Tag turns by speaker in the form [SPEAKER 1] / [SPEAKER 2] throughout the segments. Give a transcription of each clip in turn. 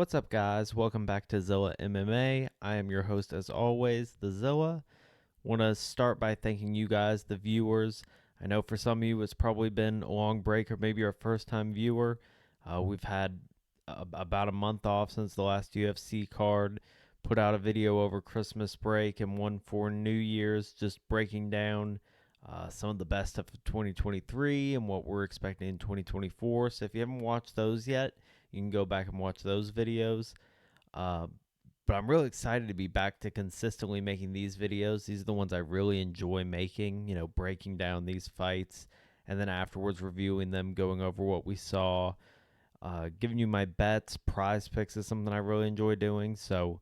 [SPEAKER 1] What's up, guys? Welcome back to Zilla MMA. I am your host, as always, the Zilla. Want to start by thanking you guys, the viewers. I know for some of you, it's probably been a long break or maybe your first time viewer. We've had about a month off since the last UFC card. Put out a video over Christmas break and one for New Year's, just breaking down some of the best of 2023 and what we're expecting in 2024. So if you haven't watched those yet, you can go back and watch those videos. But I'm really excited to be back to consistently making these videos. These are the ones I really enjoy making, breaking down these fights and then afterwards reviewing them, going over what we saw, giving you my bets. Prizepicks is something I really enjoy doing. So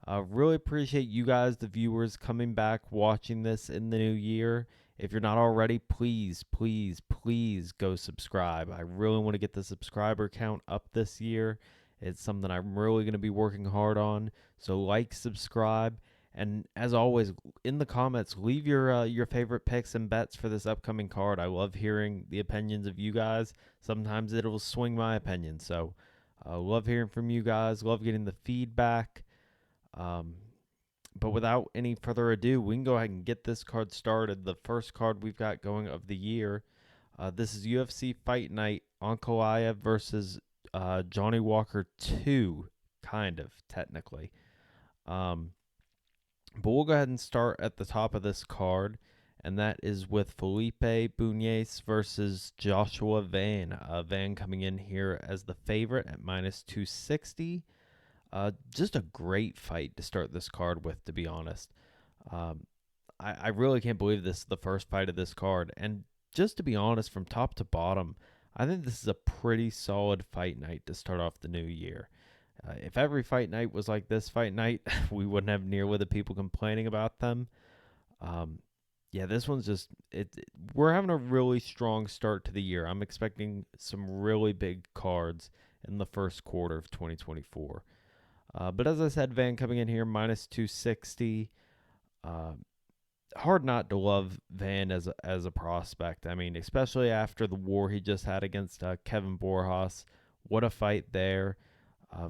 [SPEAKER 1] really appreciate you guys, the viewers, coming back, watching this in the new year. If you're not already, please go subscribe. I really want to get the subscriber count up this year. It's something I'm really going to be working hard on. So like, subscribe, and as always, in the comments, leave your favorite picks and bets for this upcoming card. I love hearing the opinions of you guys. Sometimes it'll swing my opinion. So love hearing from you guys. Love getting the feedback. But without any further ado, we can go ahead and get this card started. The first card we've got going of the year. This is UFC Fight Night, Ankalaev versus Johnny Walker 2, kind of, technically. But we'll go ahead and start at the top of this card, and that is with Felipe Bunes versus Joshua Van. Van coming in here as the favorite at minus 260. Just a great fight to start this card with, to be honest. I really can't believe this is the first fight of this card. And just to be honest, from top to bottom, I think this is a pretty solid fight night to start off the new year. If every fight night was like this fight night, we wouldn't have nearly the people complaining about them. Yeah, this one's just, we're having a really strong start to the year. I'm expecting some really big cards in the first quarter of 2024. But as I said, Van coming in here, minus 260. Hard not to love Van as a prospect. I mean, especially after the war he just had against Kevin Borjas. What a fight there.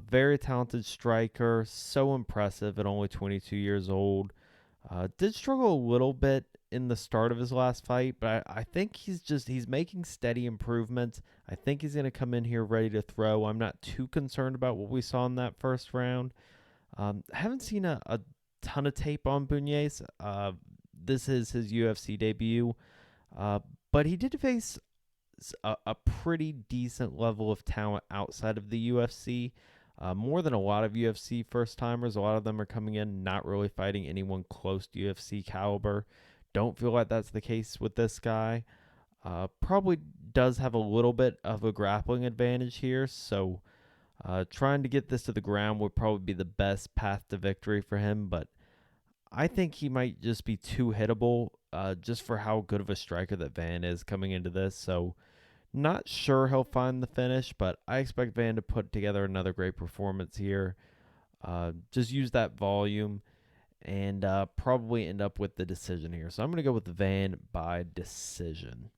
[SPEAKER 1] Very talented striker. So impressive at only 22 years old. Did struggle a little bit in the start of his last fight, but I think he's making steady improvements. I think he's going to come in here ready to throw. I'm not too concerned about what we saw in that first round. Haven't seen a ton of tape on Bunes. This is his UFC debut, but he did face a pretty decent level of talent outside of the UFC. More than a lot of UFC first-timers. A lot of them are coming in not really fighting anyone close to UFC caliber. Don't feel like that's the case with this guy. Probably does have a little bit of a grappling advantage here, so trying to get this to the ground would probably be the best path to victory for him, but I think he might just be too hittable just for how good of a striker that Van is coming into this, so not sure he'll find the finish, but I expect Van to put together another great performance here. Just use that volume and probably end up with the decision here. So I'm going to go with Van by decision.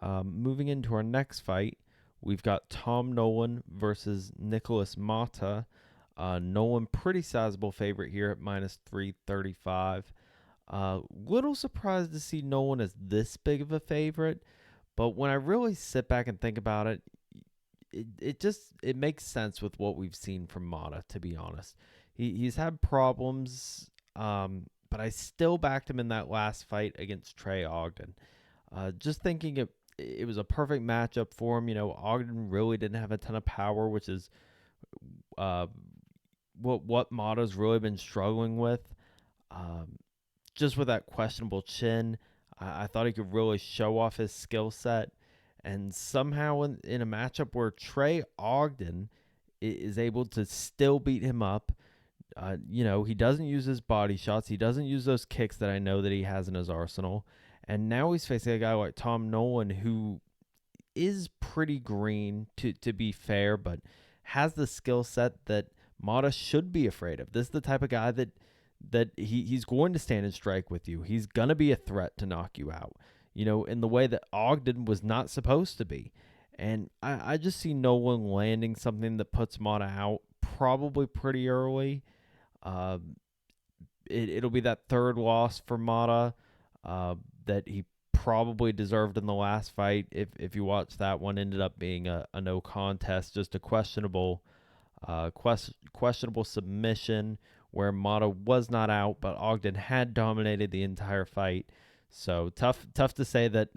[SPEAKER 1] Moving into our next fight, we've got Tom Nolan versus Nicolau Motta. Nolan, pretty sizable favorite here at minus 335. Little surprised to see Nolan as this big of a favorite, but when I really sit back and think about it, it makes sense with what we've seen from Motta, to be honest. He's had problems, but I still backed him in that last fight against Trey Ogden. Just thinking it was a perfect matchup for him. Ogden really didn't have a ton of power, which is what Motta's really been struggling with. Just with that questionable chin, I thought he could really show off his skill set. And somehow in a matchup where Trey Ogden is able to still beat him up, he doesn't use his body shots. He doesn't use those kicks that I know that he has in his arsenal. And now he's facing a guy like Tom Nolan, who is pretty green, to be fair, but has the skill set that Motta should be afraid of. This is the type of guy that he's going to stand and strike with you. He's going to be a threat to knock you out, in the way that Ogden was not supposed to be. And I just see Nolan landing something that puts Motta out probably pretty early. Uh, it'll be that third loss for Motta that he probably deserved in the last fight. If you watch that one, ended up being a no contest, just a questionable submission where Motta was not out, but Ogden had dominated the entire fight. So tough to say that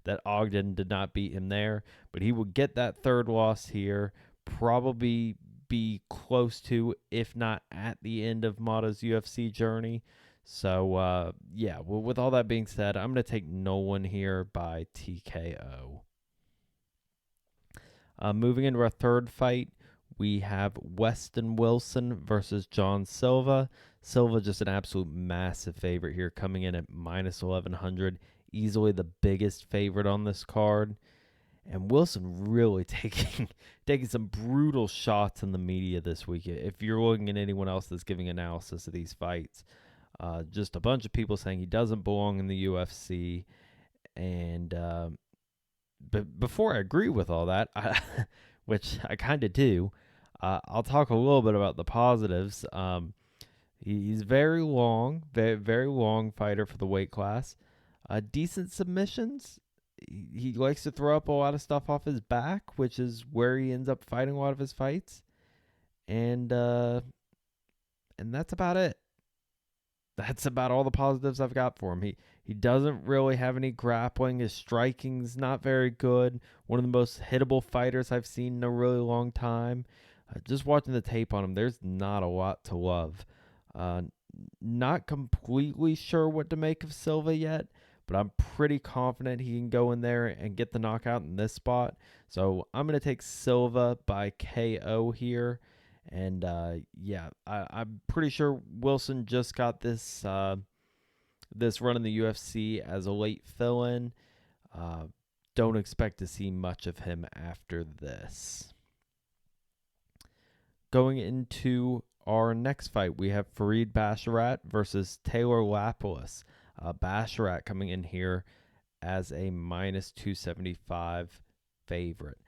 [SPEAKER 1] that Ogden did not beat him there, but he would get that third loss here, probably be close to, if not at the end of Motta's UFC journey. So yeah, well, with all that being said, I'm going to take Nolan here by TKO. Moving into our third fight, we have Weston Wilson versus John Silva. Silva just an absolute massive favorite here, coming in at minus 1100, easily the biggest favorite on this card. And Wilson really taking some brutal shots in the media this week. If you're looking at anyone else that's giving analysis of these fights, just a bunch of people saying he doesn't belong in the UFC. And but before I agree with all that, which I kind of do, I'll talk a little bit about the positives. He's very long, very long fighter for the weight class. Decent submissions. He likes to throw up a lot of stuff off his back, which is where he ends up fighting a lot of his fights. And that's about it. That's about all the positives I've got for him. He doesn't really have any grappling. His striking's not very good. One of the most hittable fighters I've seen in a really long time. Just watching the tape on him, there's not a lot to love. Not completely sure what to make of Silva yet, but I'm pretty confident he can go in there and get the knockout in this spot. So I'm going to take Silva by KO here. And yeah, I'm pretty sure Wilson just got this this run in the UFC as a late fill-in. Don't expect to see much of him after this. Going into our next fight, we have Farid Basharat versus Taylor Lapilus. Basharat coming in here as a minus 275 favorite.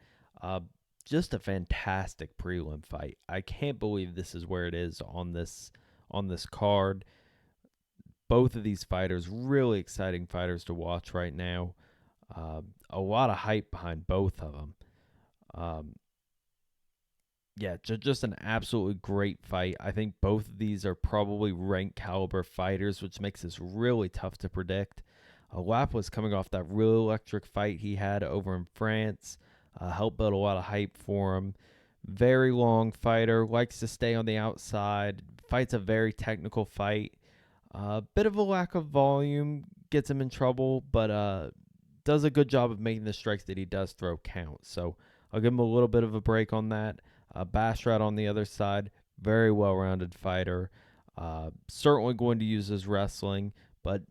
[SPEAKER 1] Just a fantastic prelim fight. I can't believe this is where it is on this card. Both of these fighters, really exciting fighters to watch right now. A lot of hype behind both of them. Yeah, just an absolutely great fight. I think both of these are probably ranked caliber fighters, which makes this really tough to predict. Lap was coming off that really electric fight he had over in France. Helped build a lot of hype for him. Very long fighter, likes to stay on the outside, fights a very technical fight. Bit of a lack of volume gets him in trouble, but does a good job of making the strikes that he does throw count. So I'll give him a little bit of a break on that. Basharat on the other side, very well-rounded fighter. Certainly going to use his wrestling, but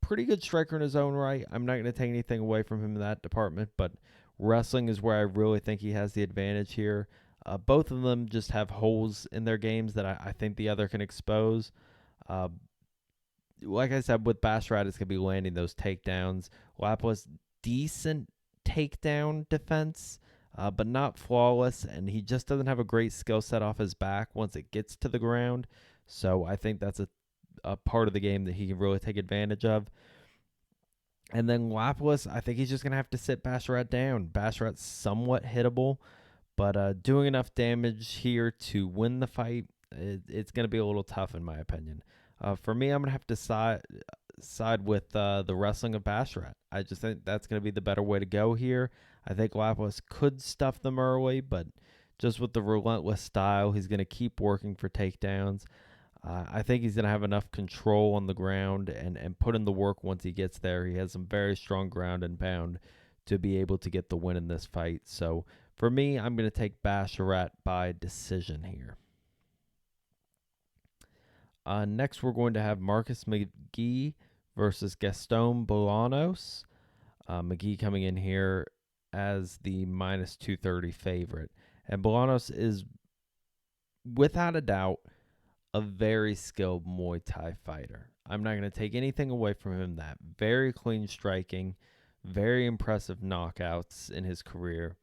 [SPEAKER 1] pretty good striker in his own right. I'm not going to take anything away from him in that department, but wrestling is where I really think he has the advantage here. Both of them just have holes in their games that I think the other can expose. Like I said, with Basharat, it's going to be landing those takedowns. Lapilus, decent takedown defense, but not flawless, and he just doesn't have a great skill set off his back once it gets to the ground. So I think that's a part of the game that he can really take advantage of. And then Lapilus, I think he's just going to have to sit Basharat down. Basharat's somewhat hittable, but doing enough damage here to win the fight, it's going to be a little tough in my opinion. For me, I'm going to have to side with the wrestling of Basharat. I just think that's going to be the better way to go here. I think Lapilus could stuff them early, but just with the relentless style, he's going to keep working for takedowns. I think he's going to have enough control on the ground and put in the work once he gets there. He has some very strong ground and pound to be able to get the win in this fight. So for me, I'm going to take Basharat by decision here. Next, we're going to have Marcus McGhee versus Gaston Bolanos. McGhee coming in here as the minus 230 favorite. And Bolanos is, without a doubt, a very skilled Muay Thai fighter. I'm not going to take anything away from him. That very clean striking, very impressive knockouts in his career.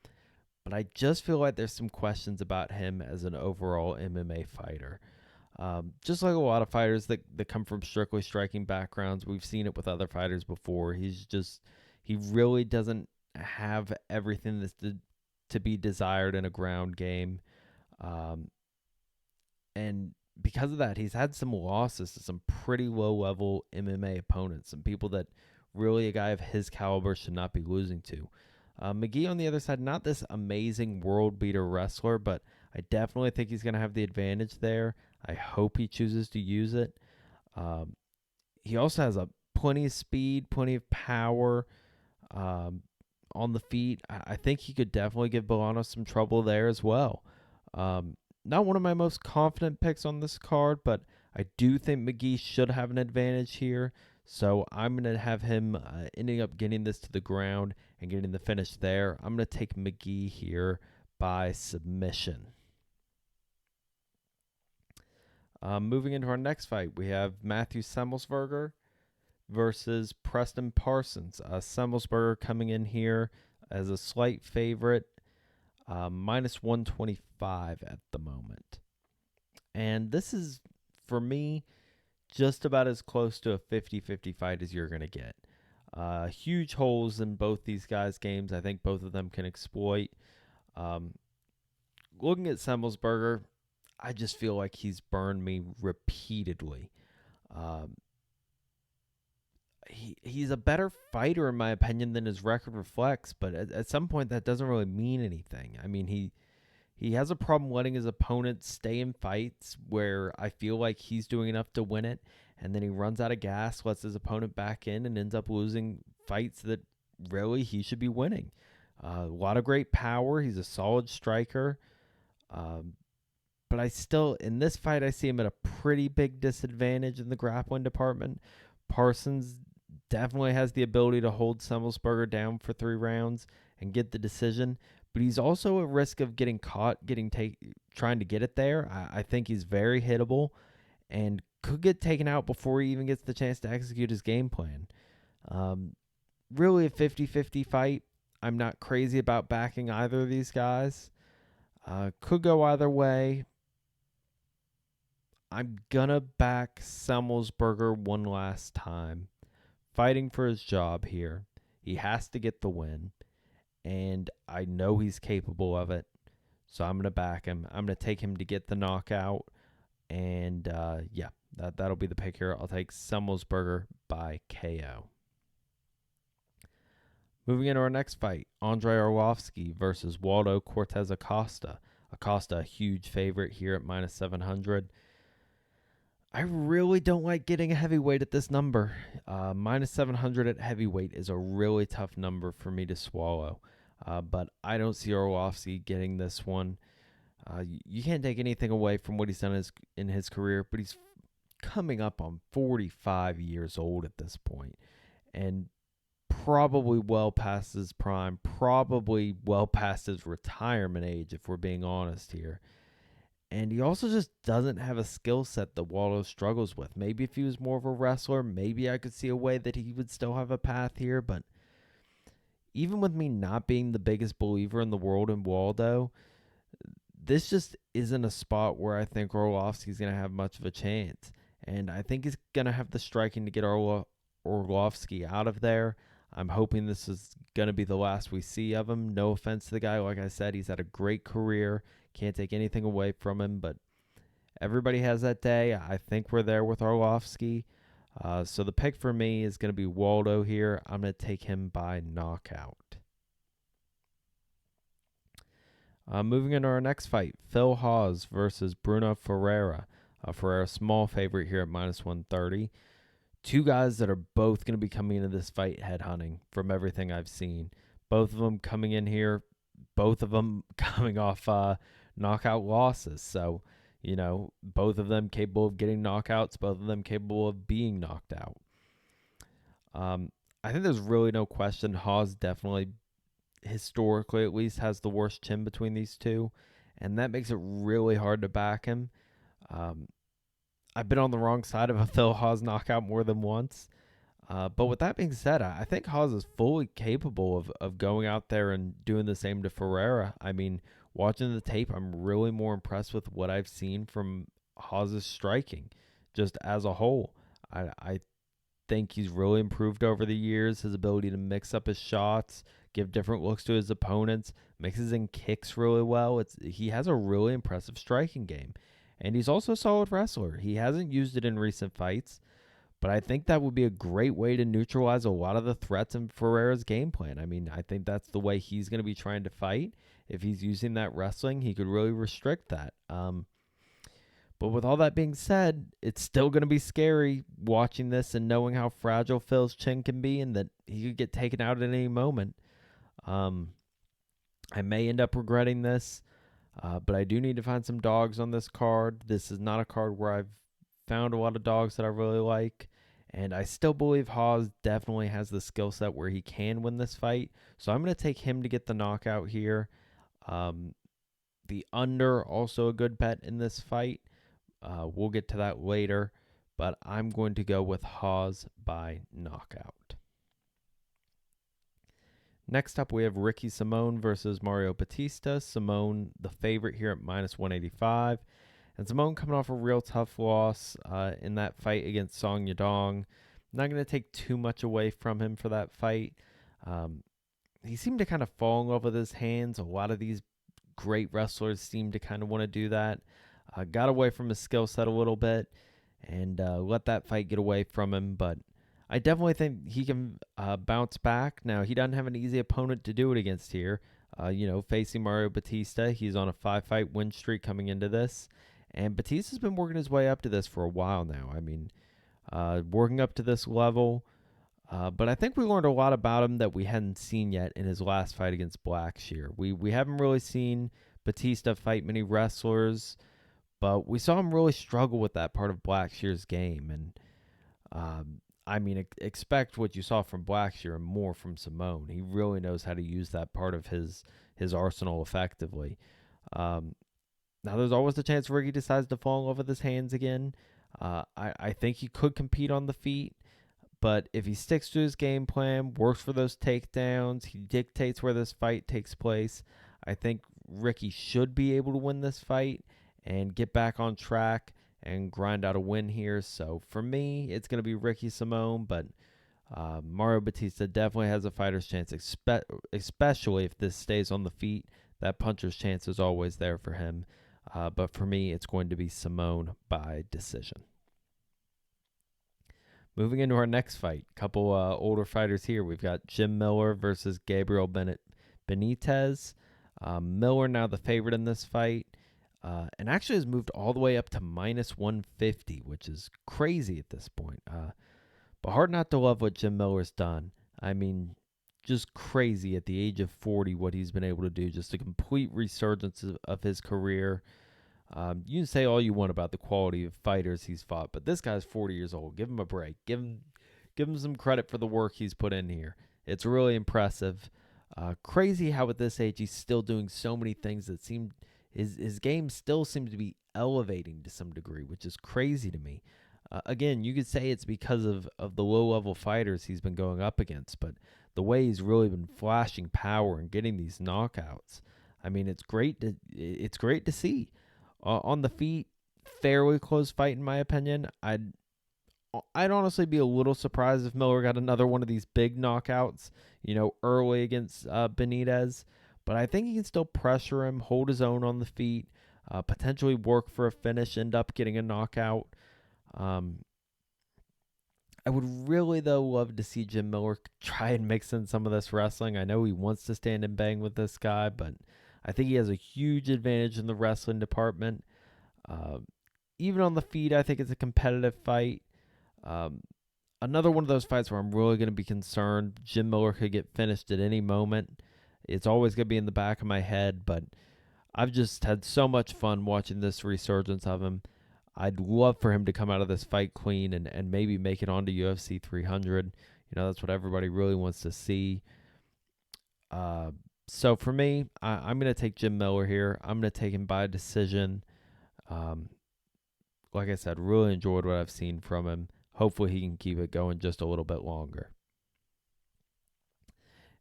[SPEAKER 1] but I just feel like there's some questions about him as an overall MMA fighter. Just like a lot of fighters that come from strictly striking backgrounds, we've seen it with other fighters before. He really doesn't have everything that's to be desired in a ground game. Um, and because of that, he's had some losses to some pretty low level MMA opponents, some people that really a guy of his caliber should not be losing to. McGhee on the other side, not this amazing world beater wrestler, but I definitely think he's going to have the advantage there. I hope he chooses to use it. Um, he also has plenty of speed, plenty of power on the feet. I think he could definitely give Bolanos some trouble there as well. Not one of my most confident picks on this card, but I do think McGhee should have an advantage here. So I'm going to have him ending up getting this to the ground and getting the finish there. I'm going to take McGhee here by submission. Moving into our next fight, we have Matthew Semmelsberger versus Preston Parsons. Semmelsberger coming in here as a slight favorite, minus 125 at the moment. And this is, for me, just about as close to a 50-50 fight as you're going to get. Huge holes in both these guys' games. I think both of them can exploit. Looking at Semmelsberger, I just feel like he's burned me repeatedly. He's a better fighter, in my opinion, than his record reflects, but at some point that doesn't really mean anything. I mean, he has a problem letting his opponent stay in fights where I feel like he's doing enough to win it, and then he runs out of gas, lets his opponent back in, and ends up losing fights that really he should be winning. A lot of great power. He's a solid striker. But I still, in this fight, I see him at a pretty big disadvantage in the grappling department. Parsons definitely has the ability to hold Semmelsberger down for 3 rounds and get the decision, but he's also at risk of getting caught, trying to get it there. I think he's very hittable and could get taken out before he even gets the chance to execute his game plan. Really a 50-50 fight. I'm not crazy about backing either of these guys. Could go either way. I'm gonna back Semmelsberger one last time. Fighting for his job here. He has to get the win. And I know he's capable of it. So I'm gonna back him. I'm gonna take him to get the knockout. And that'll be the pick here. I'll take Semmelsberger by KO. Moving into our next fight, Andrei Arlovski versus Waldo Cortez Acosta. Acosta, a huge favorite here at minus 700. I really don't like getting a heavyweight at this number. Minus 700 at heavyweight is a really tough number for me to swallow. But I don't see Arlovski getting this one. You can't take anything away from what he's done in his career, but he's coming up on 45 years old at this point, and probably well past his prime, probably well past his retirement age, if we're being honest here. And he also just doesn't have a skill set that Waldo struggles with. Maybe if he was more of a wrestler, maybe I could see a way that he would still have a path here. But even with me not being the biggest believer in the world in Waldo, this just isn't a spot where I think Arlovski's going to have much of a chance. And I think he's going to have the striking to get Arlovski out of there. I'm hoping this is going to be the last we see of him. No offense to the guy. Like I said, he's had a great career. Can't take anything away from him, but everybody has that day. I think we're there with Arlovski. So the pick for me is going to be Waldo here. I'm going to take him by knockout. Moving into our next fight, Phil Hawes versus Bruno Ferreira. Ferreira, small favorite here at minus 130. Two guys that are both going to be coming into this fight headhunting from everything I've seen. Both of them coming in here, both of them coming off knockout losses. So, both of them capable of getting knockouts, both of them capable of being knocked out. I think there's really no question Hawes definitely, historically at least, has the worst chin between these two, and that makes it really hard to back him. I've been on the wrong side of a Phil Hawes knockout more than once. But with that being said, I think Hawes is fully capable of going out there and doing the same to Ferreira. I mean, watching the tape, I'm really more impressed with what I've seen from Hawes' striking just as a whole. I think he's really improved over the years. His ability to mix up his shots, give different looks to his opponents, mixes in kicks really well. He has a really impressive striking game. And he's also a solid wrestler. He hasn't used it in recent fights, but I think that would be a great way to neutralize a lot of the threats in Ferreira's game plan. I mean, I think that's the way he's going to be trying to fight. If he's using that wrestling, he could really restrict that. But with all that being said, it's still going to be scary watching this and knowing how fragile Phil's chin can be and that he could get taken out at any moment. I may end up regretting this, but I do need to find some dogs on this card. This is not a card where I've found a lot of dogs that I really like, and I still believe Hawes definitely has the skill set where he can win this fight. So I'm going to take him to get the knockout here. The under, also a good bet in this fight. We'll get to that later, but I'm going to go with Hawes by knockout. Next up, we have Ricky Simón versus Mario Bautista. Simón, the favorite here at minus 185. And Simón coming off a real tough loss in that fight against Song Yadong. Not going to take too much away from him for that fight. He seemed to kind of fall in love with his hands. A lot of these great wrestlers seem to kind of want to do that. Got away from his skill set a little bit and let that fight get away from him. But I definitely think he can bounce back. Now, he doesn't have an easy opponent to do it against here. Facing Mario Bautista, he's on a 5-fight win streak coming into this. And Batista's been working his way up to this for a while now. I mean, working up to this level. But I think we learned a lot about him that we hadn't seen yet in his last fight against Blackshear. We haven't really seen Bautista fight many wrestlers, but we saw him really struggle with that part of Blackshear's game. And expect what you saw from Blackshear and more from Simón. He really knows how to use that part of his arsenal effectively. Now, there's always the chance Ricky decides to fall in love with his hands again. I think he could compete on the feet, but if he sticks to his game plan, works for those takedowns, he dictates where this fight takes place, I think Ricky should be able to win this fight and get back on track and grind out a win here. So for me, it's going to be Ricky Simón, but Mario Bautista definitely has a fighter's chance, especially if this stays on the feet. That puncher's chance is always there for him. But for me, it's going to be Simón by decision. Moving into our next fight, couple older fighters here. We've got Jim Miller versus Gabriel Benitez. Miller now the favorite in this fight, and actually has moved all the way up to minus 150, which is crazy at this point. But hard not to love what Jim Miller's done. I mean, just crazy at the age of 40 what he's been able to do. Just a complete resurgence of his career. You can say all you want about the quality of fighters he's fought, but this guy's 40 years old. Give him a break. Give him some credit for the work he's put in here. It's really impressive. Crazy how at this age he's still doing so many things that seem his game still seems to be elevating to some degree, which is crazy to me. Again, you could say it's because of the low-level fighters he's been going up against, but the way he's really been flashing power and getting these knockouts, I mean, it's great to see. On the feet, fairly close fight in my opinion. I'd honestly be a little surprised if Miller got another one of these big knockouts, early against Benitez. But I think he can still pressure him, hold his own on the feet, potentially work for a finish, end up getting a knockout. I would really, though, love to see Jim Miller try and mix in some of this wrestling. I know he wants to stand and bang with this guy, but I think he has a huge advantage in the wrestling department. Even on the feet, I think it's a competitive fight. Another one of those fights where I'm really going to be concerned. Jim Miller could get finished at any moment. It's always going to be in the back of my head, but I've just had so much fun watching this resurgence of him. I'd love for him to come out of this fight clean and maybe make it onto UFC 300. That's what everybody really wants to see. So for me, I'm going to take Jim Miller here. I'm going to take him by decision. Like I said, really enjoyed what I've seen from him. hopefully he can keep it going just a little bit longer.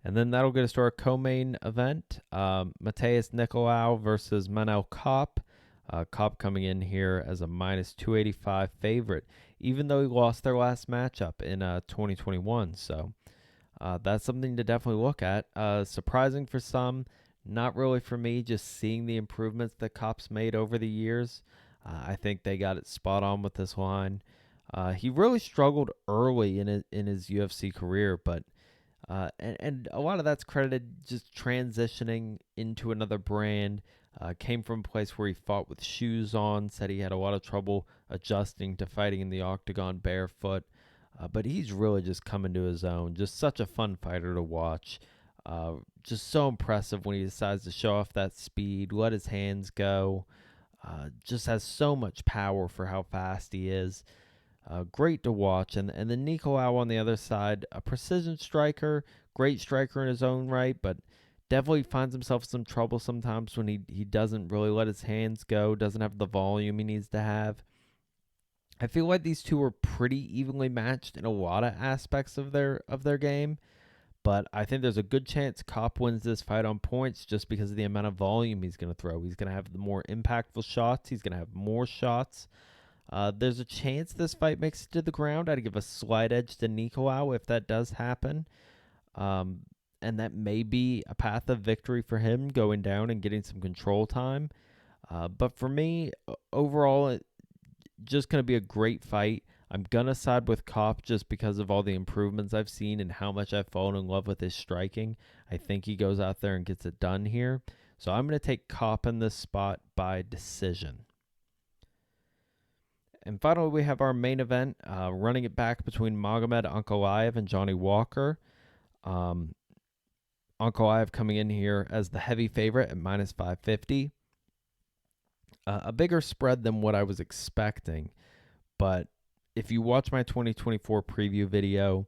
[SPEAKER 1] And then that'll get us to our co-main event, Matheus Nicolau versus Manel Kape. Kape coming in here as a minus 285 favorite, even though he lost their last matchup in 2021. So that's something to definitely look at. Surprising for some, not really for me, just seeing the improvements that Kape's made over the years. I think they got it spot on with this line. He really struggled early in his UFC career, but and a lot of that's credited just transitioning into another brand. Came from a place where he fought with shoes on, said he had a lot of trouble adjusting to fighting in the octagon barefoot. But he's really just coming to his own. Just such a fun fighter to watch. Just so impressive when he decides to show off that speed, let his hands go. Just has so much power for how fast he is. Great to watch. And then Nicolau on the other side, a precision striker, great striker in his own right, but definitely finds himself some trouble sometimes when he doesn't really let his hands go, doesn't have the volume he needs to have. I feel like these two are pretty evenly matched in a lot of aspects of their game, but I think there's a good chance Kape wins this fight on points just because of the amount of volume he's going to throw. He's going to have the more impactful shots. He's going to have more shots. There's a chance this fight makes it to the ground. I'd give a slight edge to Nicolau if that does happen. And that may be a path of victory for him, going down and getting some control time. But for me, overall, it's just going to be a great fight. I'm going to side with Kape just because of all the improvements I've seen and how much I've fallen in love with his striking. I think he goes out there and gets it done here. So I'm going to take Kape in this spot by decision. And finally, we have our main event, running it back between Magomed Ankalaev and Johnny Walker. Ankalaev coming in here as the heavy favorite at minus 550. A bigger spread than what I was expecting. But if you watch my 2024 preview video,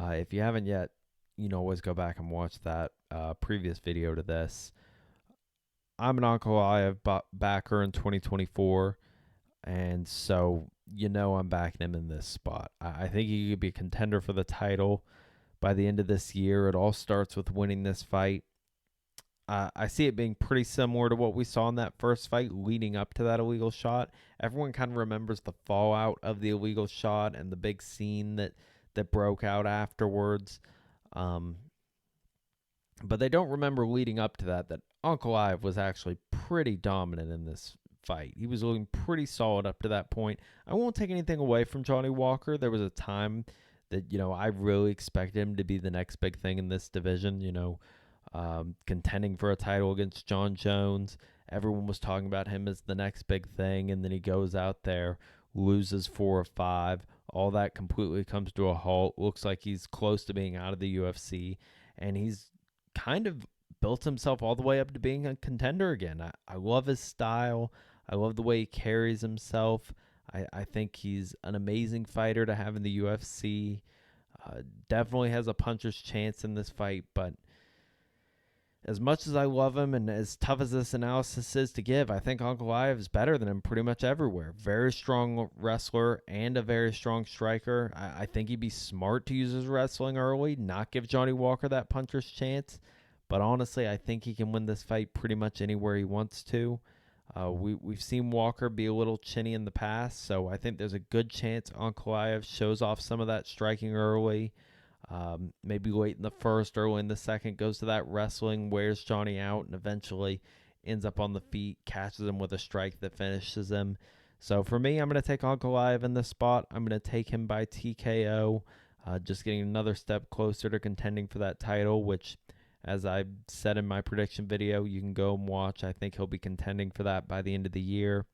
[SPEAKER 1] if you haven't yet, you can always go back and watch that previous video to this. I'm an Ankalaev backer in 2024. And so, I'm backing him in this spot. I think he could be a contender for the title by the end of this year. It all starts with winning this fight. I see it being pretty similar to what we saw in that first fight leading up to that illegal shot. Everyone kind of remembers the fallout of the illegal shot and the big scene that broke out afterwards. But they don't remember leading up to that Ankalaev was actually pretty dominant in this fight. He was looking pretty solid up to that point. I won't take anything away from Johnny Walker. There was a time that, I really expected him to be the next big thing in this division, contending for a title against John Jones. Everyone was talking about him as the next big thing, and then he goes out there, loses 4 of 5. All that completely comes to a halt. Looks like he's close to being out of the UFC, and he's kind of built himself all the way up to being a contender again. I love his style. I love the way he carries himself. I think he's an amazing fighter to have in the UFC. Definitely has a puncher's chance in this fight, but as much as I love him and as tough as this analysis is to give, I think Ankalaev is better than him pretty much everywhere. Very strong wrestler and a very strong striker. I think he'd be smart to use his wrestling early, not give Johnny Walker that puncher's chance. But honestly, I think he can win this fight pretty much anywhere he wants to. We've seen Walker be a little chinny in the past, so I think there's a good chance Ankalaev shows off some of that striking early. Maybe late in the first, early in the second, goes to that wrestling, wears Johnny out, and eventually ends up on the feet, catches him with a strike that finishes him. So for me, I'm going to take Ankalaev in this spot. I'm going to take him by TKO, just getting another step closer to contending for that title, which, as I said in my prediction video, you can go and watch. I think he'll be contending for that by the end of the year.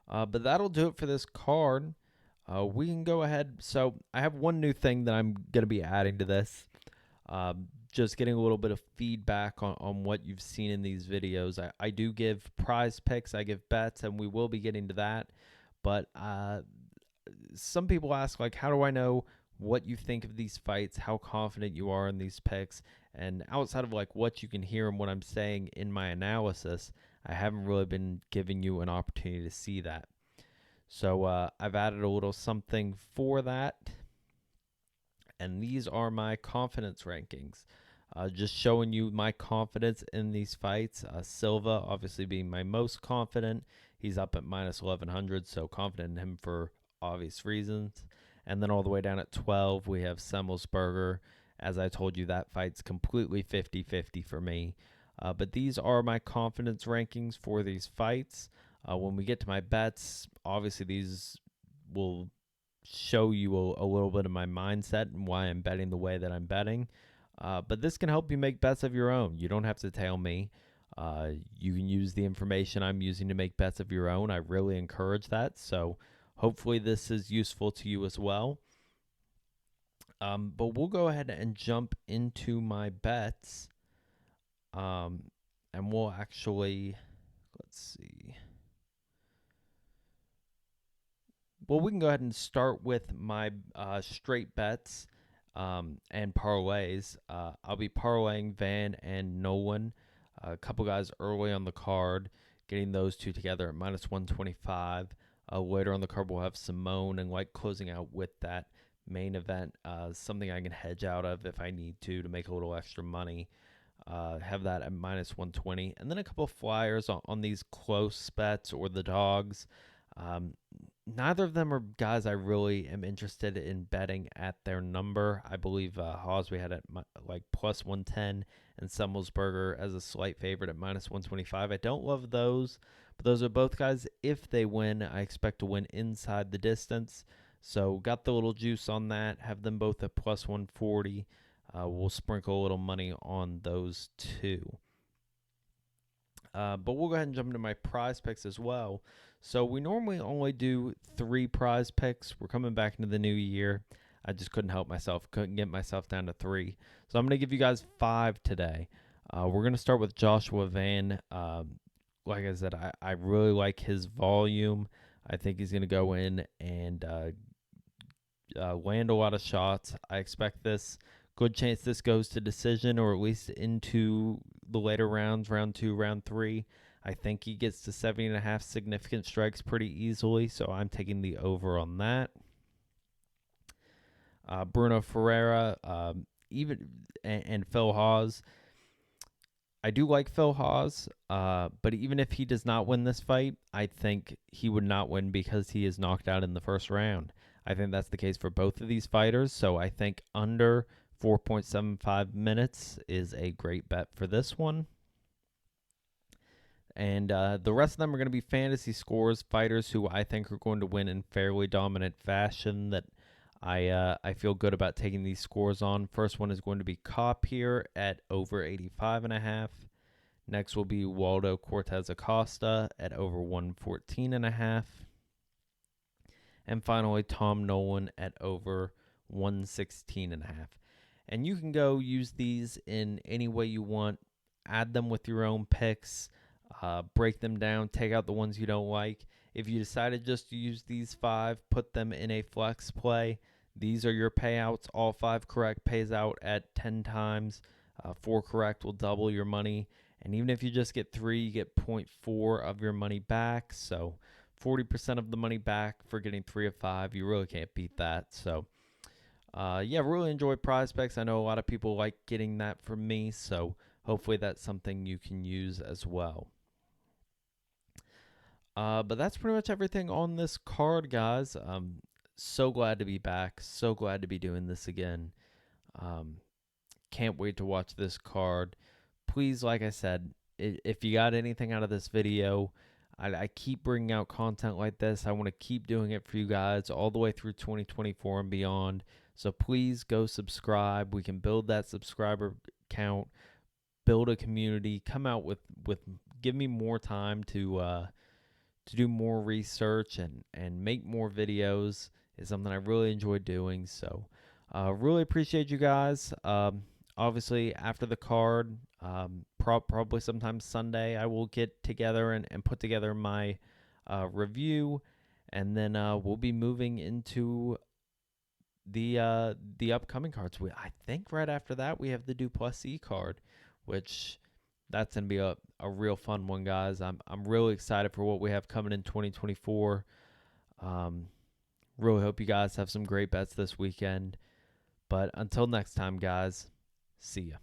[SPEAKER 1] But that'll do it for this card. We can go ahead. So I have one new thing that I'm going to be adding to this. Just getting a little bit of feedback on what you've seen in these videos. I do give prize picks. I give bets, and we will be getting to that. But some people ask, how do I know what you think of these fights, how confident you are in these picks? And outside of what you can hear and what I'm saying in my analysis, I haven't really been giving you an opportunity to see that. So I've added a little something for that. And these are my confidence rankings. Just showing you my confidence in these fights. Silva, obviously, being my most confident. He's up at minus 1100, so confident in him for obvious reasons. And then all the way down at 12, we have Semmelsberger. As I told you, that fight's completely 50-50 for me. But these are my confidence rankings for these fights. When we get to my bets, obviously these will show you a little bit of my mindset and why I'm betting the way that I'm betting. But this can help you make bets of your own. You don't have to tell me. You can use the information I'm using to make bets of your own. I really encourage that. So hopefully this is useful to you as well. But we'll go ahead and jump into my bets. And we'll actually, let's see. Well, we can go ahead and start with my straight bets and parlays. I'll be parlaying Van and Nolan, a couple guys early on the card, getting those two together at minus 125. Later on the card, we'll have Simone and like closing out with that main event, something I can hedge out of if I need to make a little extra money. Have that at minus 120. And then a couple of flyers on these close bets or the dogs. Neither of them are guys I really am interested in betting at their number. I believe Hawes we had at like plus 110 and Semmelsberger as a slight favorite at minus 125. I don't love those, but those are both guys. If they win, I expect to win inside the distance. So got the little juice on that. Have them both at plus 140. We'll sprinkle a little money on those two. But we'll go ahead and jump into my prize picks as well. So we normally only do 3 prize picks. We're coming back into the new year. I just couldn't help myself. Couldn't get myself down to 3. So I'm going to give you guys 5 today. We're going to start with Joshua Van. Like I said, I really like his volume. I think he's going to go in and land a lot of shots. I expect this. Good chance this goes to decision or at least into the later rounds, round 2, round 3. I think he gets to 70.5 significant strikes pretty easily, so I'm taking the over on that. Bruno Ferreira, and Phil Hawes. I do like Phil Hawes, but even if he does not win this fight, I think he would not win because he is knocked out in the first round. I think that's the case for both of these fighters, so I think under 4.75 minutes is a great bet for this one. And the rest of them are going to be fantasy scores, fighters who I think are going to win in fairly dominant fashion that I feel good about taking these scores on. First one is going to be Kape here at over 85.5. Next will be Waldo Cortez Acosta at over 114.5. And finally, Tom Nolan at over 116.5. And you can go use these in any way you want. Add them with your own picks. Break them down. Take out the ones you don't like. If you decided just to use these 5, put them in a flex play. These are your payouts. All 5 correct pays out at 10 times. 4 correct will double your money. And even if you just get 3, you get 0.4 of your money back. So 40% of the money back for getting 3 of 5. You really can't beat that. So yeah, really enjoy Prizepicks. I know a lot of people like getting that from me. So hopefully that's something you can use as well. But that's pretty much everything on this card, guys. So glad to be back. So glad to be doing this again. Can't wait to watch this card. Please, like I said, if you got anything out of this video, I keep bringing out content like this. I want to keep doing it for you guys all the way through 2024 and beyond. So please go subscribe. We can build that subscriber count, build a community, come out with give me more time to do more research and make more videos is something I really enjoy doing. So really appreciate you guys. Obviously, after the card, probably sometime Sunday, I will get together and put together my review, and then we'll be moving into the upcoming cards. I think right after that we have the Duplessis card, which that's gonna be a real fun one, guys. I'm really excited for what we have coming in 2024. Um, really hope you guys have some great bets this weekend. But until next time, guys, see ya.